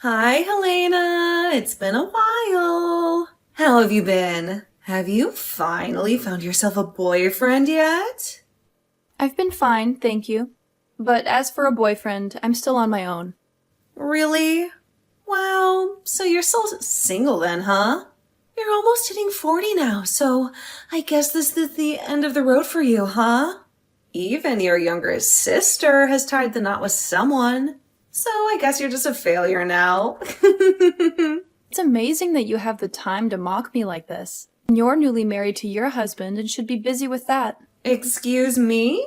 Hi, Helena. It's been a while. How have you been? Have you finally found yourself a boyfriend yet? I've been fine, thank you. But as for a boyfriend, I'm still on my own. Really? Wow, so you're still single then, huh? You're almost hitting 40 now, so I guess this is the end of the road for you, huh? Even your younger sister has tied the knot with someone. So I guess you're just a failure now. It's amazing that you have the time to mock me like this. You're newly married to your husband and should be busy with that. Excuse me?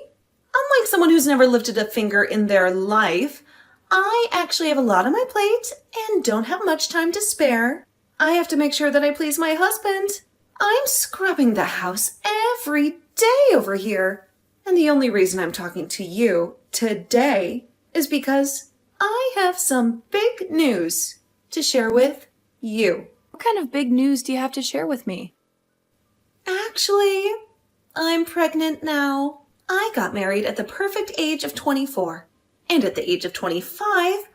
Unlike someone who's never lifted a finger in their life, I actually have a lot on my plate and don't have much time to spare. I have to make sure that I please my husband. I'm scrubbing the house every day over here. And the only reason I'm talking to you today is because I have some big news to share with you. What kind of big news do you have to share with me? Actually, I'm pregnant now. I got married at the perfect age of 24. And at the age of 25,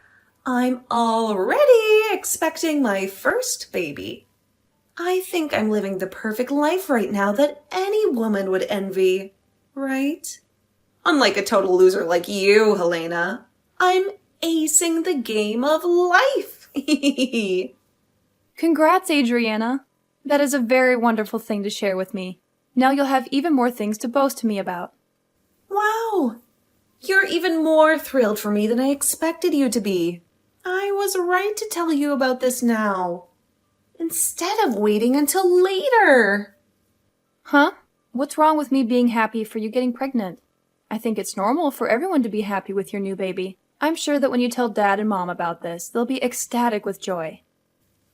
I'm already expecting my first baby. I think I'm living the perfect life right now that any woman would envy, right? Unlike a total loser like you, Helena, I'm acing the game of life. Congrats, Adriana. That is a very wonderful thing to share with me. Now you'll have even more things to boast to me about. Wow, you're even more thrilled for me than I expected you to be. I was right to tell you about this now, instead of waiting until later. Huh? What's wrong with me being happy for you getting pregnant? I think it's normal for everyone to be happy with your new baby. I'm sure that when you tell Dad and Mom about this, they'll be ecstatic with joy.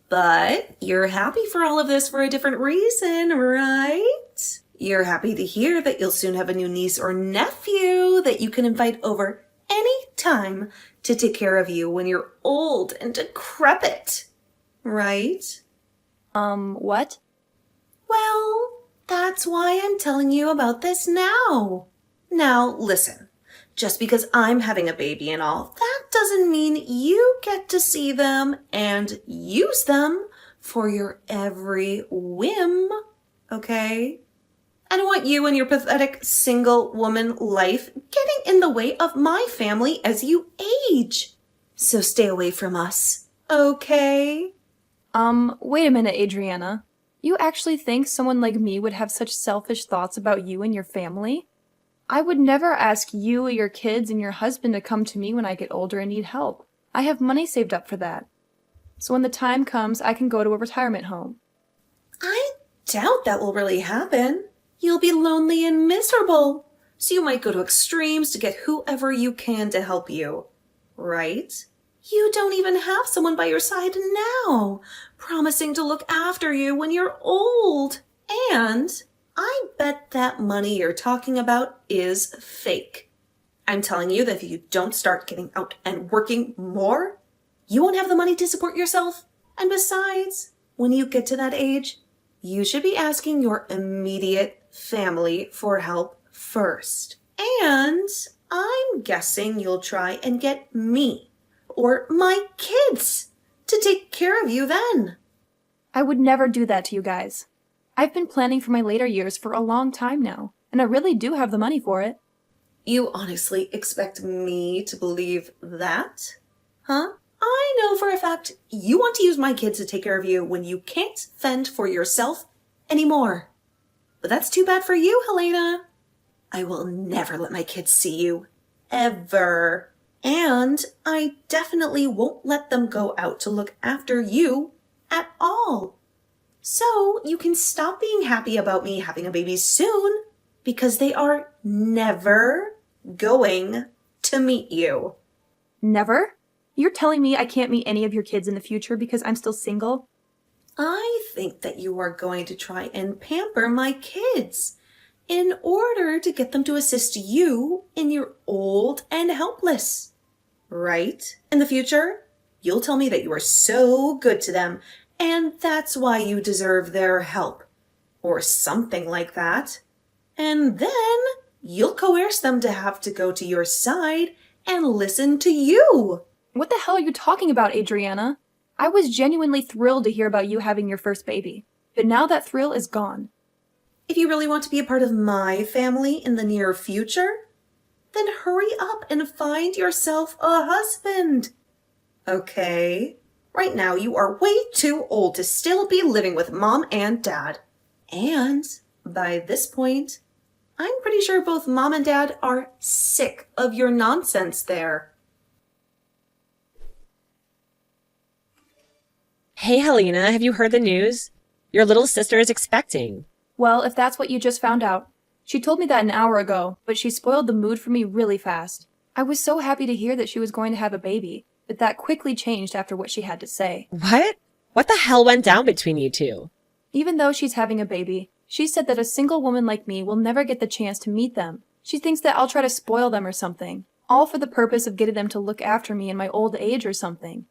But you're happy for all of this for a different reason, right? You're happy to hear that you'll soon have a new niece or nephew that you can invite over any time to take care of you when you're old and decrepit, right? What? Well, that's why I'm telling you about this now. Now, listen. Just because I'm having a baby and all, that doesn't mean you get to see them and use them for your every whim, okay? I don't want you and your pathetic single woman life getting in the way of my family as you age. So stay away from us, okay? Wait a minute, Adriana. You actually think someone like me would have such selfish thoughts about you and your family? I would never ask you or your kids and your husband to come to me when I get older and need help. I have money saved up for that. So when the time comes, I can go to a retirement home. I doubt that will really happen. You'll be lonely and miserable. So you might go to extremes to get whoever you can to help you. Right? You don't even have someone by your side now, promising to look after you when you're old. And I bet that money you're talking about is fake. I'm telling you that if you don't start getting out and working more, you won't have the money to support yourself. And besides, when you get to that age, you should be asking your immediate family for help first. And I'm guessing you'll try and get me or my kids to take care of you then. I would never do that to you guys. I've been planning for my later years for a long time now, and I really do have the money for it. You honestly expect me to believe that? Huh? I know for a fact you want to use my kids to take care of you when you can't fend for yourself anymore. But that's too bad for you, Helena. I will never let my kids see you. Ever. And I definitely won't let them go out to look after you at all. So you can stop being happy about me having a baby soon because they are never going to meet you. Never? You're telling me I can't meet any of your kids in the future because I'm still single? I think that you are going to try and pamper my kids in order to get them to assist you in your old and helpless. Right? In the future, you'll tell me that you are so good to them and that's why you deserve their help. Or something like that. And then you'll coerce them to have to go to your side and listen to you. What the hell are you talking about, Adriana? I was genuinely thrilled to hear about you having your first baby, but now that thrill is gone. If you really want to be a part of my family in the near future, then hurry up and find yourself a husband. Okay? Right now you are way too old to still be living with Mom and Dad. And by this point, I'm pretty sure both Mom and Dad are sick of your nonsense there. Hey, Helena, have you heard the news? Your little sister is expecting. Well, if that's what you just found out. She told me that an hour ago, but she spoiled the mood for me really fast. I was so happy to hear that she was going to have a baby, but that quickly changed after what she had to say. What? What the hell went down between you two? Even though she's having a baby, she said that a single woman like me will never get the chance to meet them. She thinks that I'll try to spoil them or something, all for the purpose of getting them to look after me in my old age or something.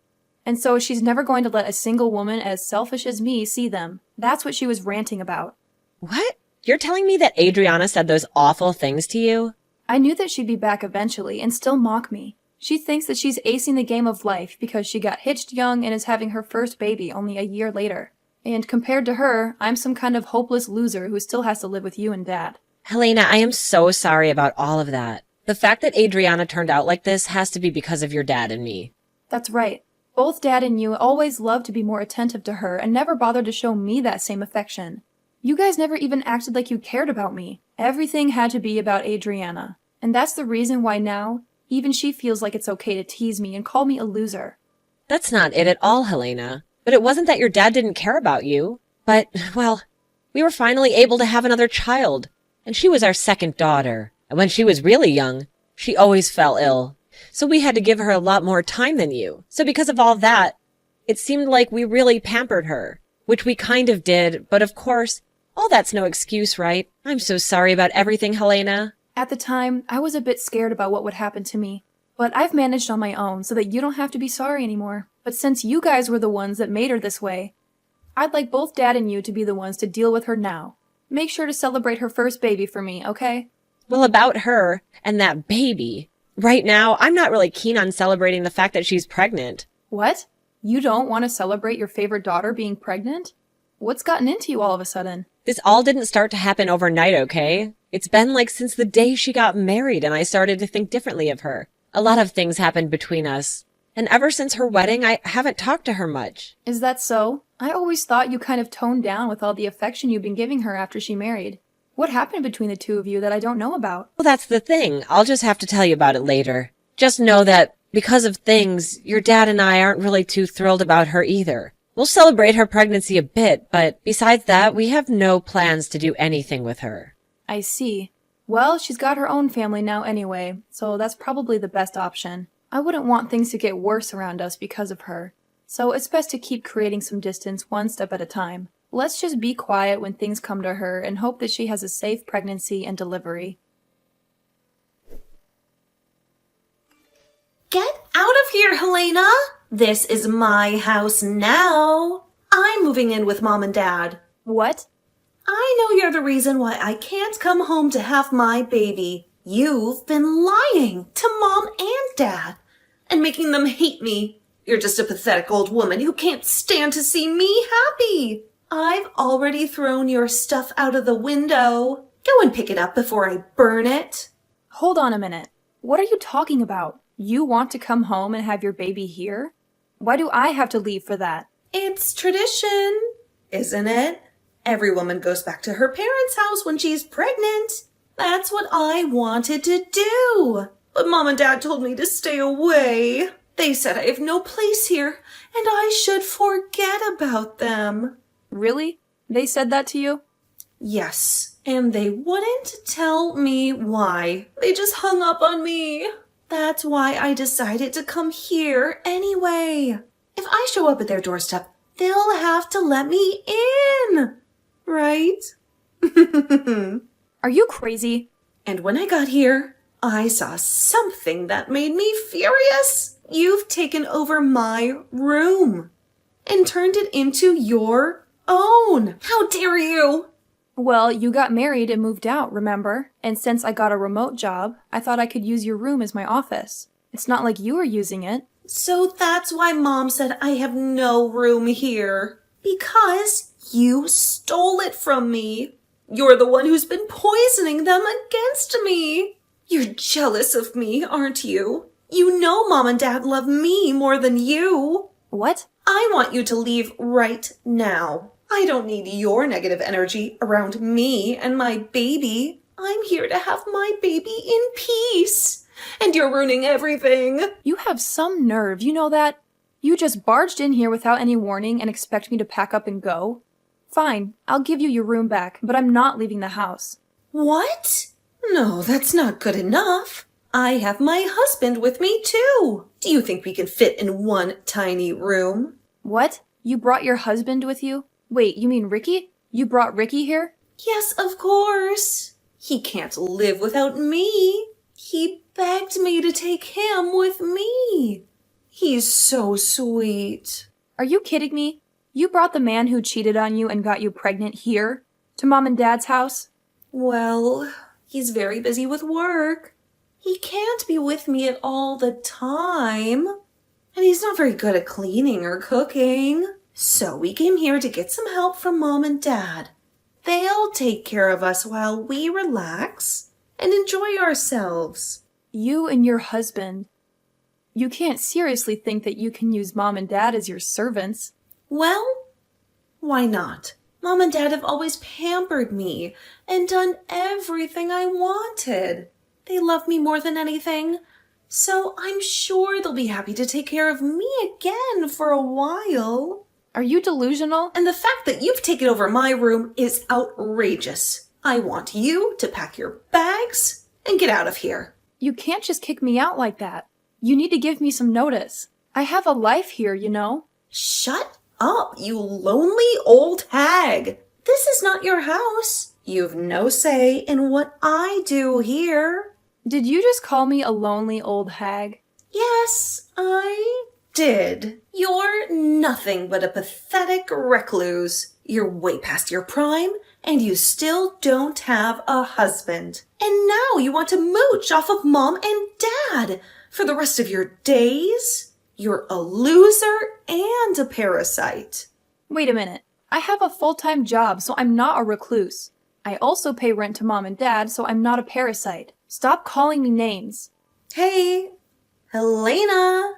And so she's never going to let a single woman as selfish as me see them. That's what she was ranting about. What? You're telling me that Adriana said those awful things to you? I knew that she'd be back eventually and still mock me. She thinks that she's acing the game of life because she got hitched young and is having her first baby only a year later. And compared to her, I'm some kind of hopeless loser who still has to live with you and Dad. Helena, I am so sorry about all of that. The fact that Adriana turned out like this has to be because of your dad and me. That's right. Both Dad and you always loved to be more attentive to her and never bothered to show me that same affection. You guys never even acted like you cared about me. Everything had to be about Adriana. And that's the reason why now, even she feels like it's okay to tease me and call me a loser. That's not it at all, Helena. But it wasn't that your dad didn't care about you. But, well, we were finally able to have another child. And she was our second daughter. And when she was really young, she always fell ill. So we had to give her a lot more time than you. So because of all that, it seemed like we really pampered her. Which we kind of did, but of course, all that's no excuse, right? I'm so sorry about everything, Helena. At the time, I was a bit scared about what would happen to me. But I've managed on my own so that you don't have to be sorry anymore. But since you guys were the ones that made her this way, I'd like both Dad and you to be the ones to deal with her now. Make sure to celebrate her first baby for me, okay? Well, about her and that baby. Right now, I'm not really keen on celebrating the fact that she's pregnant. What? You don't want to celebrate your favorite daughter being pregnant? What's gotten into you all of a sudden? This all didn't start to happen overnight, okay? It's been like since the day she got married and I started to think differently of her. A lot of things happened between us. And ever since her wedding, I haven't talked to her much. Is that so? I always thought you kind of toned down with all the affection you've been giving her after she married. What happened between the two of you that I don't know about? Well, that's the thing. I'll just have to tell you about it later. Just know that because of things, your dad and I aren't really too thrilled about her either. We'll celebrate her pregnancy a bit, but besides that, we have no plans to do anything with her. I see. Well, she's got her own family now anyway, so that's probably the best option. I wouldn't want things to get worse around us because of her. So it's best to keep creating some distance one step at a time. Let's just be quiet when things come to her and hope that she has a safe pregnancy and delivery. Get out of here, Helena! This is my house now. I'm moving in with Mom and Dad. What? I know you're the reason why I can't come home to have my baby. You've been lying to Mom and Dad and making them hate me. You're just a pathetic old woman who can't stand to see me happy. I've already thrown your stuff out of the window. Go and pick it up before I burn it. Hold on a minute. What are you talking about? You want to come home and have your baby here? Why do I have to leave for that? It's tradition, isn't it? Every woman goes back to her parents' house when she's pregnant. That's what I wanted to do. But Mom and Dad told me to stay away. They said I have no place here and I should forget about them. Really? They said that to you? Yes, and they wouldn't tell me why. They just hung up on me. That's why I decided to come here anyway. If I show up at their doorstep, they'll have to let me in. Right? Are you crazy? And when I got here, I saw something that made me furious. You've taken over my room and turned it into your own. How dare you? Well, you got married and moved out, remember? And since I got a remote job, I thought I could use your room as my office. It's not like you were using it. So that's why Mom said I have no room here. Because you stole it from me. You're the one who's been poisoning them against me. You're jealous of me, aren't you? You know Mom and Dad love me more than you. What? I want you to leave right now. I don't need your negative energy around me and my baby. I'm here to have my baby in peace. And you're ruining everything. You have some nerve, you know that? You just barged in here without any warning and expect me to pack up and go? Fine, I'll give you your room back, but I'm not leaving the house. What? No, that's not good enough. I have my husband with me too. Do you think we can fit in one tiny room? What? You brought your husband with you? Wait, you mean Ricky? You brought Ricky here? Yes, of course. He can't live without me. He begged me to take him with me. He's so sweet. Are you kidding me? You brought the man who cheated on you and got you pregnant here? To Mom and Dad's house? Well, he's very busy with work. He can't be with me at all the time. And he's not very good at cleaning or cooking. So we came here to get some help from Mom and Dad. They'll take care of us while we relax and enjoy ourselves. You and your husband. You can't seriously think that you can use Mom and Dad as your servants. Well, why not? Mom and Dad have always pampered me and done everything I wanted. They love me more than anything, so I'm sure they'll be happy to take care of me again for a while. Are you delusional? And the fact that you've taken over my room is outrageous. I want you to pack your bags and get out of here. You can't just kick me out like that. You need to give me some notice. I have a life here, you know. Shut up, you lonely old hag. This is not your house. You've no say in what I do here. Did you just call me a lonely old hag? Yes, I did. You're nothing but a pathetic recluse. You're way past your prime, and you still don't have a husband. And now you want to mooch off of Mom and Dad for the rest of your days? You're a loser and a parasite. Wait a minute. I have a full-time job, so I'm not a recluse. I also pay rent to Mom and Dad, so I'm not a parasite. Stop calling me names. Hey, Helena.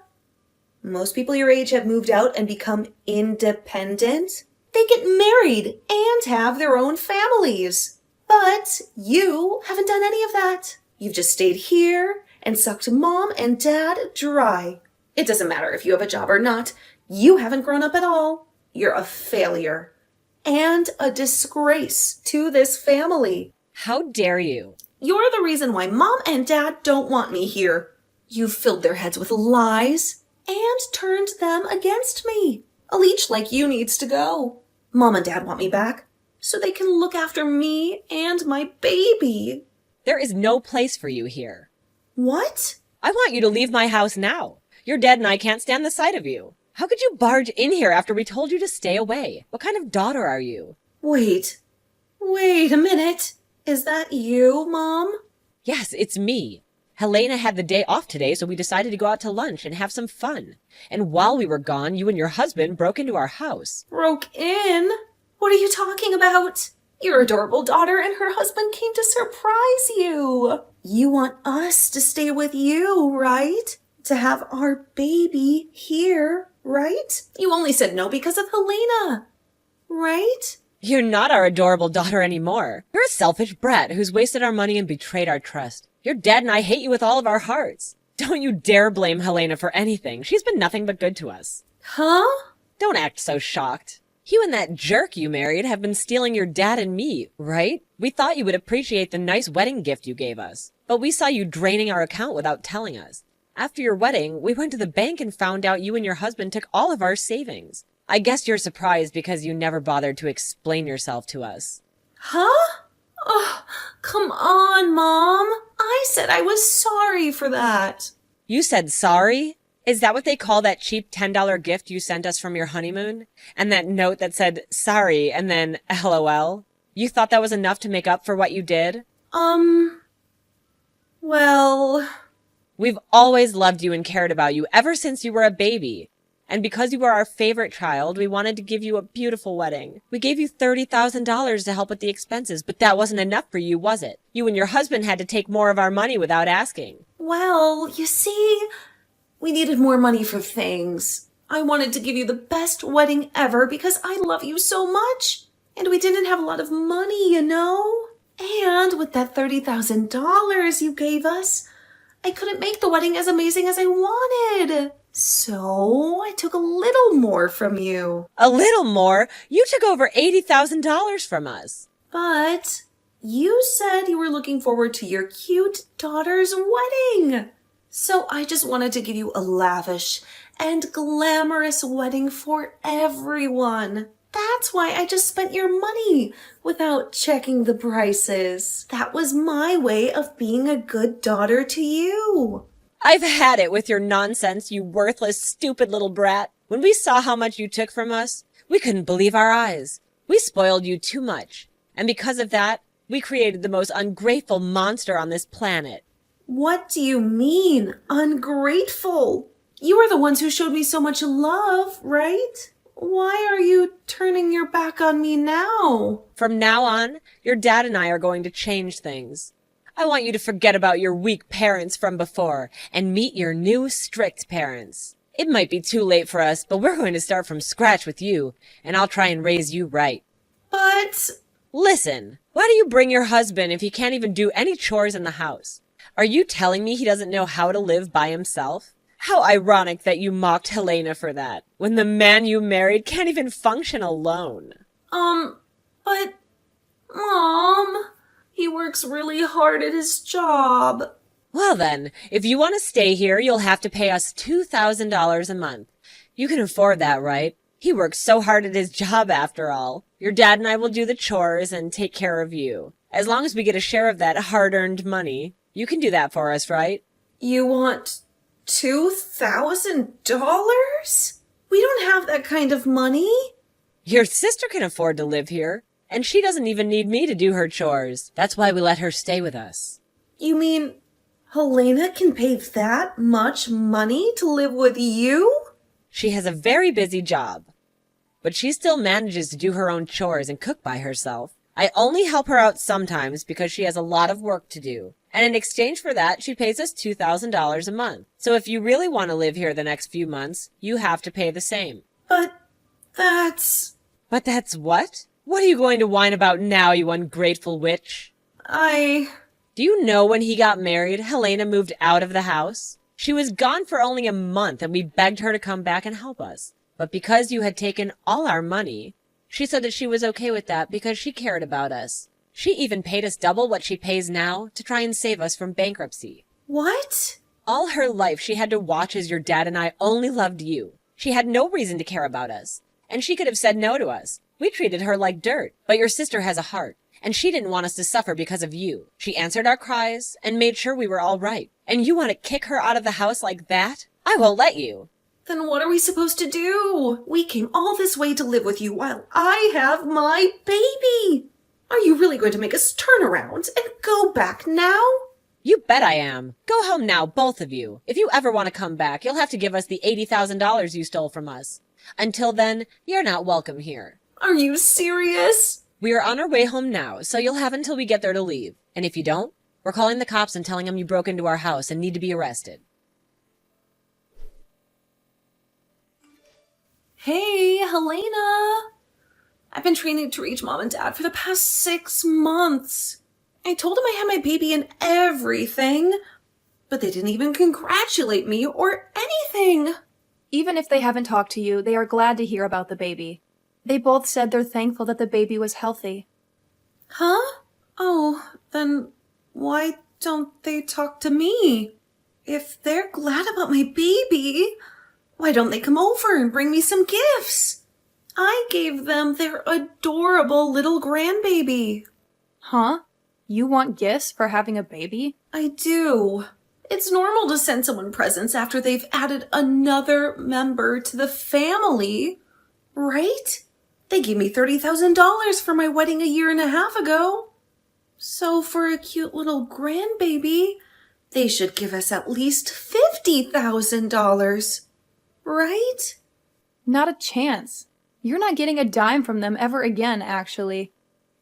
Most people your age have moved out and become independent. They get married and have their own families. But you haven't done any of that. You've just stayed here and sucked Mom and Dad dry. It doesn't matter if you have a job or not. You haven't grown up at all. You're a failure and a disgrace to this family. How dare you? You're the reason why Mom and Dad don't want me here. You've filled their heads with lies and turned them against me. A leech like you needs to go. Mom and Dad want me back so they can look after me and my baby. There is no place for you here. What? I want you to leave my house now. You're dead and I can't stand the sight of you. How could you barge in here after we told you to stay away? What kind of daughter are you? Wait a minute. Is that you, Mom? Yes, it's me. Helena had the day off today, so we decided to go out to lunch and have some fun. And while we were gone, you and your husband broke into our house. Broke in? What are you talking about? Your adorable daughter and her husband came to surprise you. You want us to stay with you, right? To have our baby here, right? You only said no because of Helena, right? You're not our adorable daughter anymore. You're a selfish brat who's wasted our money and betrayed our trust. You're dead and I hate you with all of our hearts. Don't you dare blame Helena for anything. She's been nothing but good to us. Huh? Don't act so shocked. You and that jerk you married have been stealing your dad and me, right? We thought you would appreciate the nice wedding gift you gave us, but we saw you draining our account without telling us. After your wedding, we went to the bank and found out you and your husband took all of our savings. I guess you're surprised because you never bothered to explain yourself to us. Huh? Oh, come on, Mom. I said I was sorry for that. You said sorry? Is that what they call that cheap $10 gift you sent us from your honeymoon? And that note that said sorry and then LOL? You thought that was enough to make up for what you did? Well... We've always loved you and cared about you ever since you were a baby. And because you were our favorite child, we wanted to give you a beautiful wedding. We gave you $30,000 to help with the expenses, but that wasn't enough for you, was it? You and your husband had to take more of our money without asking. Well, you see, we needed more money for things. I wanted to give you the best wedding ever because I love you so much. And we didn't have a lot of money, you know? And with that $30,000 you gave us, I couldn't make the wedding as amazing as I wanted. So I took a little more from you. A little more? You took over $80,000 from us. But you said you were looking forward to your cute daughter's wedding. So I just wanted to give you a lavish and glamorous wedding for everyone. That's why I just spent your money without checking the prices. That was my way of being a good daughter to you. I've had it with your nonsense, you worthless, stupid little brat. When we saw how much you took from us, we couldn't believe our eyes. We spoiled you too much. And because of that, we created the most ungrateful monster on this planet. What do you mean, ungrateful? You are the ones who showed me so much love, right? Why are you turning your back on me now? From now on, your dad and I are going to change things. I want you to forget about your weak parents from before and meet your new strict parents. It might be too late for us, but we're going to start from scratch with you, and I'll try and raise you right. But... Listen, why do you bring your husband if he can't even do any chores in the house? Are you telling me he doesn't know how to live by himself? How ironic that you mocked Helena for that, when the man you married can't even function alone. But... Mom... He works really hard at his job. Well then, if you want to stay here, you'll have to pay us $2,000 a month. You can afford that, right? He works so hard at his job after all. Your dad and I will do the chores and take care of you. As long as we get a share of that hard-earned money. You can do that for us, right? You want $2,000? We don't have that kind of money. Your sister can afford to live here. And she doesn't even need me to do her chores. That's why we let her stay with us. You mean Helena can pay that much money to live with you? She has a very busy job. But she still manages to do her own chores and cook by herself. I only help her out sometimes because she has a lot of work to do. And in exchange for that, she pays us $2,000 a month. So if you really want to live here the next few months, you have to pay the same. But that's... But that's what? What are you going to whine about now, you ungrateful witch? Do you know when he got married, Helena moved out of the house? She was gone for only a month and we begged her to come back and help us. But because you had taken all our money, she said that she was okay with that because she cared about us. She even paid us double what she pays now to try and save us from bankruptcy. What? All her life she had to watch as your dad and I only loved you. She had no reason to care about us. And she could have said no to us. We treated her like dirt, but your sister has a heart, and she didn't want us to suffer because of you. She answered our cries and made sure we were all right. And you want to kick her out of the house like that? I won't let you. Then what are we supposed to do? We came all this way to live with you while I have my baby. Are you really going to make us turn around and go back now? You bet I am. Go home now, both of you. If you ever want to come back, you'll have to give us the $80,000 you stole from us. Until then, you're not welcome here. Are you serious? We are on our way home now, so you'll have until we get there to leave. And if you don't, we're calling the cops and telling them you broke into our house and need to be arrested. Hey, Helena. I've been training to reach Mom and Dad for the past 6 months. I told them I had my baby and everything, but they didn't even congratulate me or anything. Even if they haven't talked to you, they are glad to hear about the baby. They both said they're thankful that the baby was healthy. Huh? Oh, then why don't they talk to me? If they're glad about my baby, why don't they come over and bring me some gifts? I gave them their adorable little grandbaby. Huh? You want gifts for having a baby? I do. It's normal to send someone presents after they've added another member to the family, right? They gave me $30,000 for my wedding a year and a half ago. So for a cute little grandbaby, They should give us at least $50,000. Right? Not a chance. You're not getting a dime from them ever again, actually.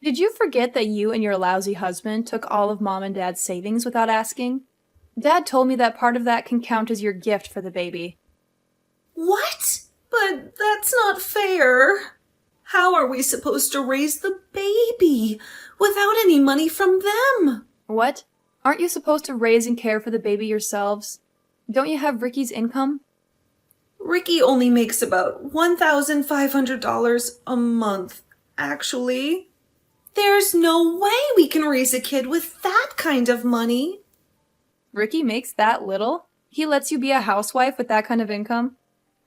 Did you forget that you and your lousy husband took all of Mom and Dad's savings without asking? Dad told me that part of that can count as your gift for the baby. What? But that's not fair. How are we supposed to raise the baby without any money from them? What? Aren't you supposed to raise and care for the baby yourselves? Don't you have Ricky's income? Ricky only makes about $1,500 a month, actually. There's no way we can raise a kid with that kind of money. Ricky makes that little? He lets you be a housewife with that kind of income?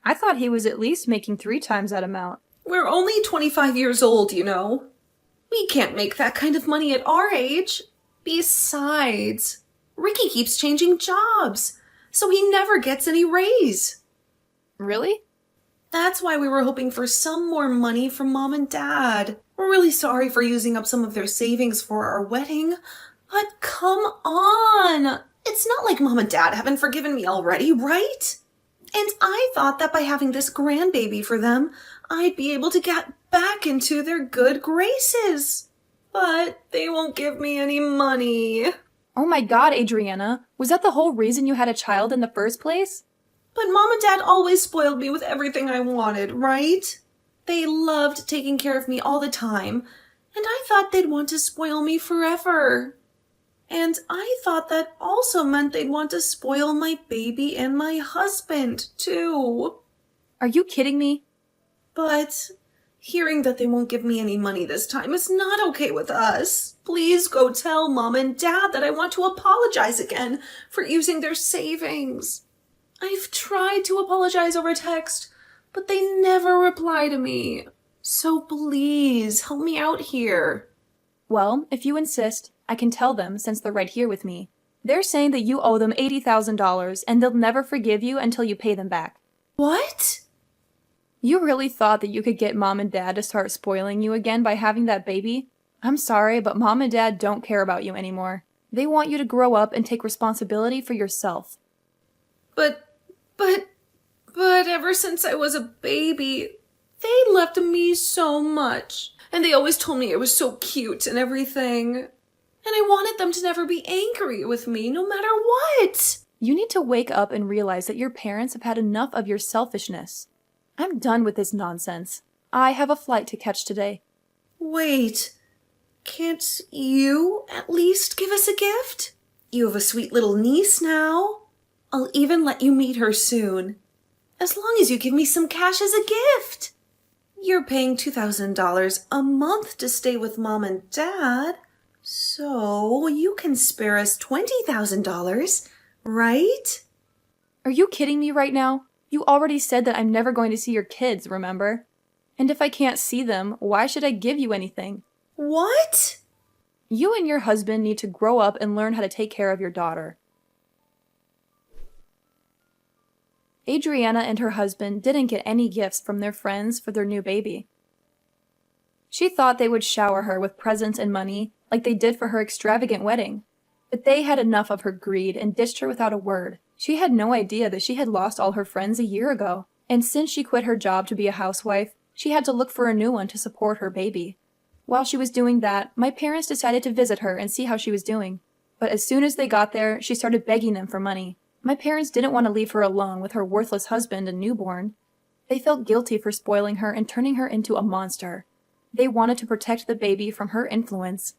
I thought he was at least making 3 times that amount. We're only 25 years old, you know. We can't make that kind of money at our age. Besides, Ricky keeps changing jobs, so he never gets any raise. Really? That's why we were hoping for some more money from Mom and Dad. We're really sorry for using up some of their savings for our wedding, but come on! It's not like Mom and Dad haven't forgiven me already, right? And I thought that by having this grandbaby for them, I'd be able to get back into their good graces. But they won't give me any money. Oh my god, Adriana. Was that the whole reason you had a child in the first place? But Mom and Dad always spoiled me with everything I wanted, right? They loved taking care of me all the time, and I thought they'd want to spoil me forever. And I thought that also meant they'd want to spoil my baby and my husband, too. Are you kidding me? But hearing that they won't give me any money this time is not okay with us. Please go tell Mom and Dad that I want to apologize again for using their savings. I've tried to apologize over text, but they never reply to me. So please, help me out here. Well, if you insist, I can tell them since they're right here with me. They're saying that you owe them $80,000 and they'll never forgive you until you pay them back. What? You really thought that you could get Mom and Dad to start spoiling you again by having that baby? I'm sorry, but Mom and Dad don't care about you anymore. They want you to grow up and take responsibility for yourself. But ever since I was a baby, they loved me so much. And they always told me I was so cute and everything. And I wanted them to never be angry with me, no matter what. You need to wake up and realize that your parents have had enough of your selfishness. I'm done with this nonsense. I have a flight to catch today. Wait, can't you at least give us a gift? You have a sweet little niece now. I'll even let you meet her soon. As long as you give me some cash as a gift. You're paying $2,000 a month to stay with Mom and Dad, so you can spare us $20,000, right? Are you kidding me right now? You already said that I'm never going to see your kids, remember? And if I can't see them, why should I give you anything? What? You and your husband need to grow up and learn how to take care of your daughter. Adriana and her husband didn't get any gifts from their friends for their new baby. She thought they would shower her with presents and money like they did for her extravagant wedding. But they had enough of her greed and ditched her without a word. She had no idea that she had lost all her friends a year ago, and since she quit her job to be a housewife, she had to look for a new one to support her baby. While she was doing that, my parents decided to visit her and see how she was doing. But as soon as they got there, she started begging them for money. My parents didn't want to leave her alone with her worthless husband and newborn. They felt guilty for spoiling her and turning her into a monster. They wanted to protect the baby from her influence.